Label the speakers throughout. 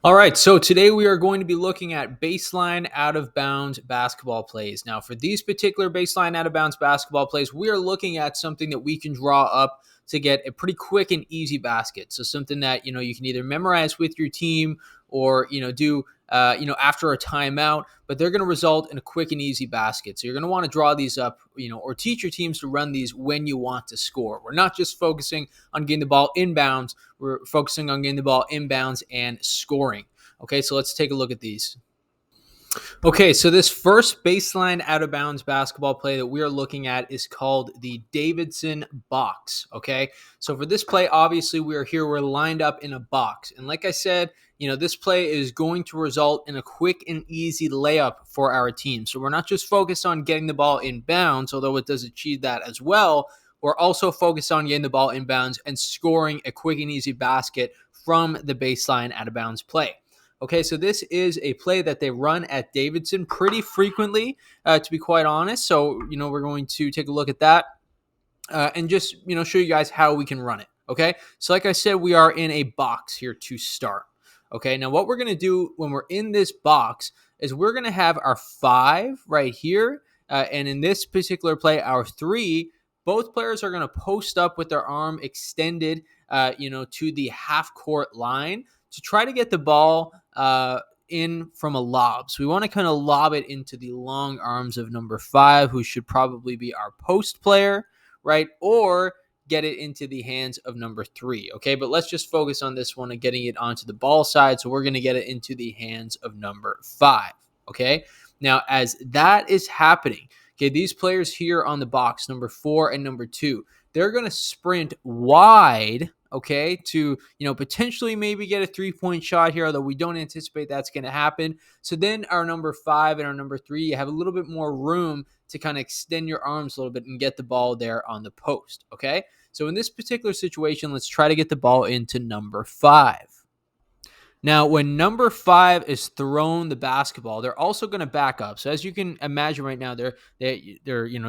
Speaker 1: All right, so today we are going to be looking at baseline out of bounds basketball plays. Now, for these particular baseline out of bounds basketball plays, we are looking at something that we can draw up to get a pretty quick and easy basket. So something that you can either memorize with your team or do after a timeout, but they're going to result in a quick and easy basket. So you're going to want to draw these up, or teach your teams to run these when you want to score. We're not just focusing on getting the ball inbounds. We're focusing on getting the ball inbounds and scoring. Okay, so let's take a look at these. Okay, so this first baseline out of bounds basketball play that we are looking at is called the Davidson box. Okay, so for this play, obviously we're lined up in a box. And like I said, this play is going to result in a quick and easy layup for our team. So we're not just focused on getting the ball in bounds, although it does achieve that as well. We're also focused on getting the ball in bounds and scoring a quick and easy basket from the baseline out of bounds play. Okay, so this is a play that they run at Davidson pretty frequently, to be quite honest. So, we're going to take a look at that and just, show you guys how we can run it. Okay, so like I said, we are in a box here to start. Okay, now what we're going to do when we're in this box is we're going to have our 5 right here. And in this particular play, our 3, both players are going to post up with their arm extended, to the half court line to try to get the ball in from a lob. So we want to kind of lob it into the long arms of number 5, who should probably be our post player, right? Or get it into the hands of number 3. Okay, but let's just focus on this one and getting it onto the ball side. So we're going to get it into the hands of number 5. Okay, now as that is happening, okay, these players here on the box, number 4 and number 2, they're going to sprint wide, okay, to, potentially maybe get a 3-point shot here, although we don't anticipate that's going to happen. So then our number 5 and our number 3, you have a little bit more room to kind of extend your arms a little bit and get the ball there on the post, okay? So in this particular situation, let's try to get the ball into number 5. Now, when number 5 is thrown the basketball, they're also going to back up. So as you can imagine right now, they're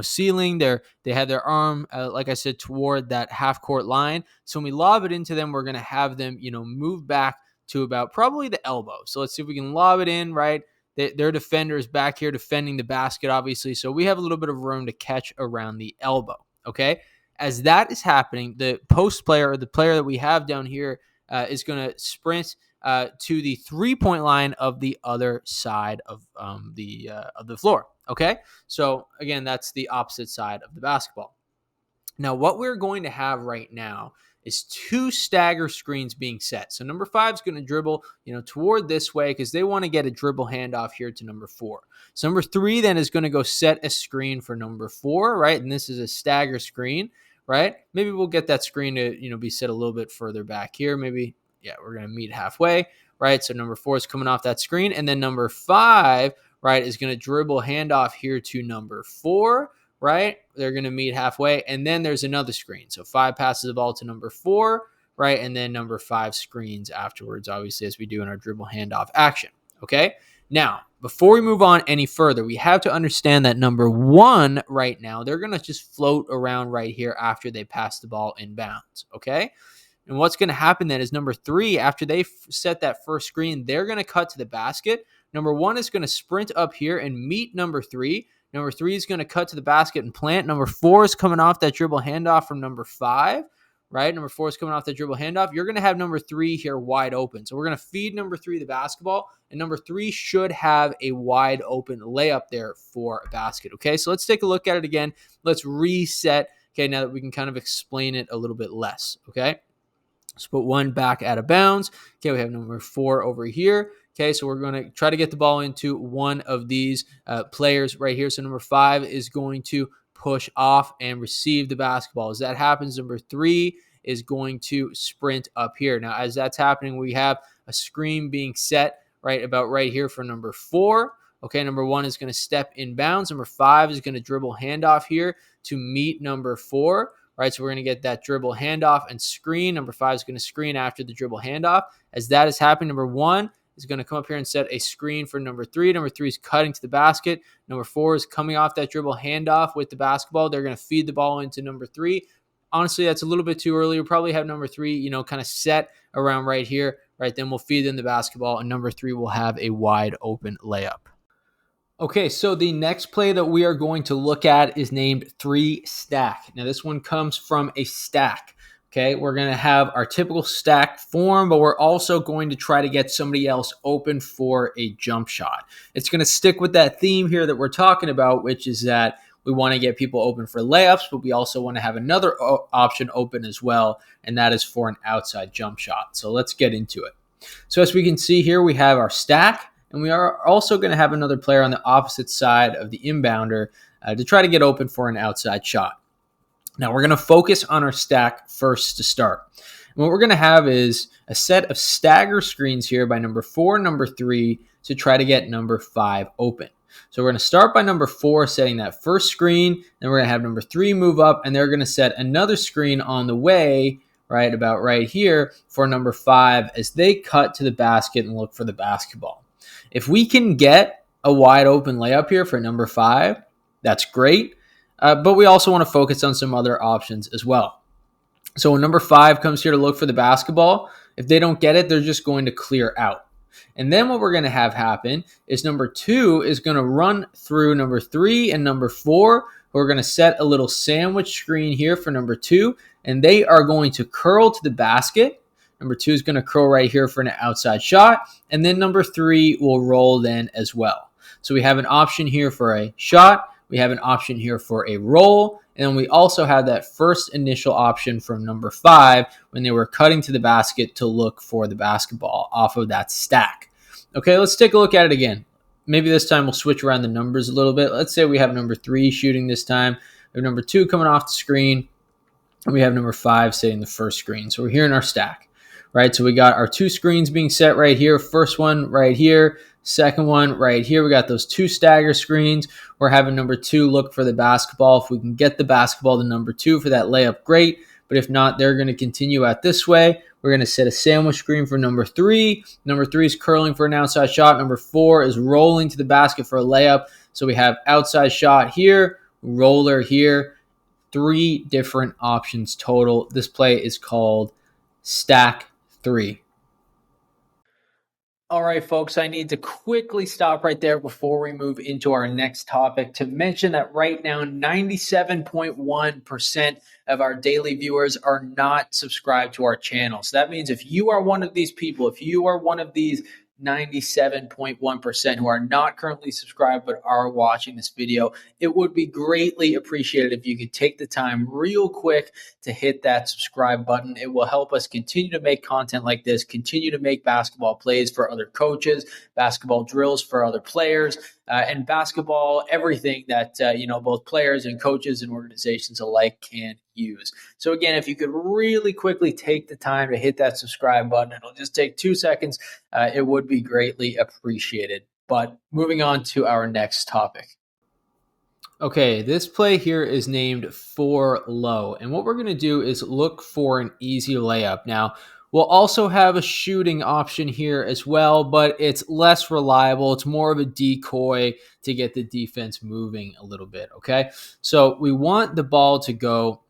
Speaker 1: sealing. They have their arm, like I said, toward that half court line. So when we lob it into them, we're going to have them, move back to about probably the elbow. So let's see if we can lob it in, right? Their defender is back here defending the basket, obviously. So we have a little bit of room to catch around the elbow, okay? As that is happening, the post player, or the player that we have down here, is going to sprint to the 3-point line of the other side of the floor. Okay, so again, that's the opposite side of the basketball. Now, what we're going to have right now is 2 stagger screens being set. So number 5 is going to dribble, toward this way because they want to get a dribble handoff here to number 4. So number 3 then is going to go set a screen for number 4, right? And this is a stagger screen, right? Maybe we'll get that screen to, be set a little bit further back here. Maybe, we're going to meet halfway, right? So number 4 is coming off that screen. And then number 5, right, is going to dribble handoff here to number 4, right? They're going to meet halfway. And then there's another screen. So 5 passes the ball to number 4, right? And then number 5 screens afterwards, obviously, as we do in our dribble handoff action. Okay. Now, before we move on any further, we have to understand that number 1 right now, they're going to just float around right here after they pass the ball inbounds. Okay. And what's going to happen then is number 3, after they set that first screen, they're going to cut to the basket. Number 1 is going to sprint up here and meet number 3. Number 3 is going to cut to the basket and plant. Number 4 is coming off that dribble handoff from number 5, right? Number 4 is coming off that dribble handoff. You're going to have number 3 here wide open. So we're going to feed number 3 the basketball, and number 3 should have a wide open layup there for a basket, okay? So let's take a look at it again. Let's reset, okay, now that we can kind of explain it a little bit less, okay? Let's put 1 back out of bounds. Okay, we have number 4 over here. Okay, so we're going to try to get the ball into one of these players right here. So number 5 is going to push off and receive the basketball. As that happens, number 3 is going to sprint up here. Now, as that's happening, we have a screen being set right about right here for number 4. Okay, number 1 is going to step in bounds. Number 5 is going to dribble handoff here to meet number 4. Right, so we're going to get that dribble handoff and screen. Number 5 is going to screen after the dribble handoff. As that is happening, number 1 is going to come up here and set a screen for number 3. Number 3 is cutting to the basket. Number 4 is coming off that dribble handoff with the basketball. They're going to feed the ball into number 3. Honestly, that's a little bit too early. We'll probably have number 3, kind of set around right here, right? Then we'll feed in the basketball, and number 3 will have a wide open layup. Okay, so the next play that we are going to look at is named 3 stack. Now, this one comes from a stack. Okay, we're going to have our typical stack form, but we're also going to try to get somebody else open for a jump shot. It's going to stick with that theme here that we're talking about, which is that we want to get people open for layups, but we also want to have another option open as well, and that is for an outside jump shot. So let's get into it. So as we can see here, we have our stack, and we are also going to have another player on the opposite side of the inbounder to try to get open for an outside shot. Now, we're going to focus on our stack first to start. And what we're going to have is a set of stagger screens here by number 4 and number 3 to try to get number 5 open. So we're going to start by number 4 setting that first screen. Then we're going to have number 3 move up, and they're going to set another screen on the way, right about right here, for number 5 as they cut to the basket and look for the basketball. If we can get a wide open layup here for number 5, that's great. But we also want to focus on some other options as well. So when number 5 comes here to look for the basketball, if they don't get it, they're just going to clear out. And then what we're going to have happen is number 2 is going to run through number 3 and number 4. We're going to set a little sandwich screen here for number 2, and they are going to curl to the basket. Number 2 is going to curl right here for an outside shot, and then number 3 will roll then as well. So we have an option here for a shot. We have an option here for a roll, and then we also have that first initial option from number 5 when they were cutting to the basket to look for the basketball off of that stack. Okay, let's take a look at it again. Maybe this time we'll switch around the numbers a little bit. Let's say we have number 3 shooting this time. We have number 2 coming off the screen, and we have number 5 sitting the first screen. So we're here in our stack, right? So we got our 2 screens being set right here. First one right here. Second one right here. We got those 2 stagger screens. We're having number 2 look for the basketball. If we can get the basketball to number 2 for that layup, great. But if not, they're going to continue out this way. We're going to set a sandwich screen for number 3. Number 3 is curling for an outside shot. Number 4 is rolling to the basket for a layup. So we have outside shot here, roller here. 3 different options total. This play is called Stack 3. All right, folks, I need to quickly stop right there before we move into our next topic to mention that right now, 97.1% of our daily viewers are not subscribed to our channel. So that means if you are one of these people, if you are one of these 97.1% who are not currently subscribed but are watching this video, it would be greatly appreciated if you could take the time real quick to hit that subscribe button. It will help us continue to make content like this, continue to make basketball plays for other coaches, basketball drills for other players, and basketball, everything that both players and coaches and organizations alike can use. So again, if you could really quickly take the time to hit that subscribe button, it'll just take 2 seconds. It would be greatly appreciated. But moving on to our next topic. Okay, this play here is named for low. And what we're going to do is look for an easy layup. Now, we'll also have a shooting option here as well, but it's less reliable. It's more of a decoy to get the defense moving a little bit, okay? So we want the ball to go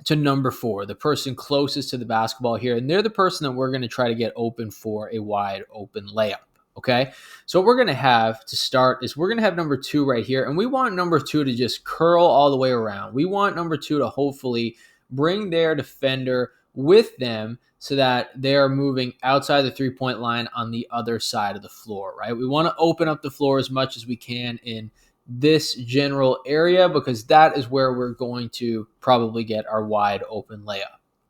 Speaker 1: to number 4, the person closest to the basketball here, and they're the person that we're going to try to get open for a wide open layup. Okay, so what we're going to have to start is we're going to have number 2 right here, and we want number 2 to just curl all the way around. We want number 2 to hopefully bring their defender with them so that they are moving outside the three-point line on the other side of the floor, right? We want to open up the floor as much as we can in this general area because that is where we're going to probably get our wide open layup.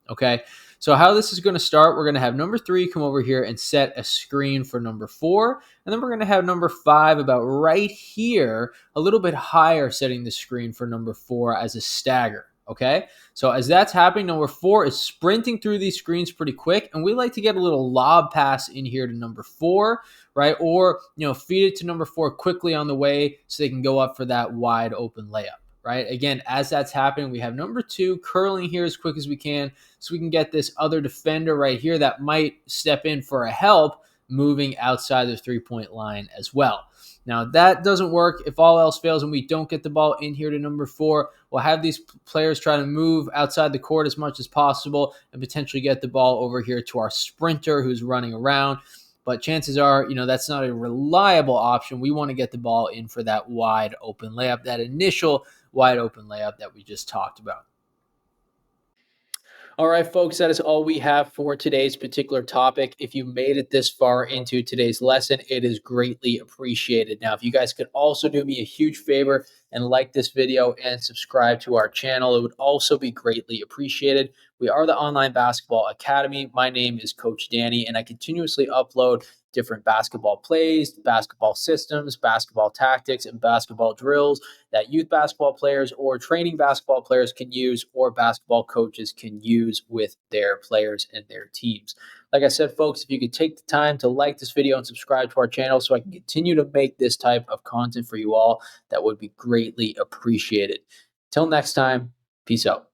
Speaker 1: Okay, so how this is going to start, we're going to have number 3 come over here and set a screen for number 4. And then we're going to have number 5 about right here, a little bit higher, setting the screen for number 4 as a stagger. Okay, so as that's happening, number 4 is sprinting through these screens pretty quick. And we like to get a little lob pass in here to number 4, right? Or, feed it to number 4 quickly on the way so they can go up for that wide open layup. Right? Again, as that's happening, we have number 2 curling here as quick as we can so we can get this other defender right here that might step in for a help, moving outside the 3-point line as well. Now, that doesn't work if all else fails and we don't get the ball in here to number 4. We'll have these players try to move outside the court as much as possible and potentially get the ball over here to our sprinter who's running around. But chances are, that's not a reliable option. We want to get the ball in for that wide open layup, that initial wide open layup that we just talked about. All right, folks, that is all we have for today's particular topic. If you made it this far into today's lesson, it is greatly appreciated. Now, if you guys could also do me a huge favor and like this video and subscribe to our channel, it would also be greatly appreciated. We are the Online Basketball Academy. My name is Coach Danny, and I continuously upload different basketball plays, basketball systems, basketball tactics, and basketball drills that youth basketball players or training basketball players can use or basketball coaches can use with their players and their teams. Like I said, folks, if you could take the time to like this video and subscribe to our channel so I can continue to make this type of content for you all, that would be greatly appreciated. Till next time, peace out.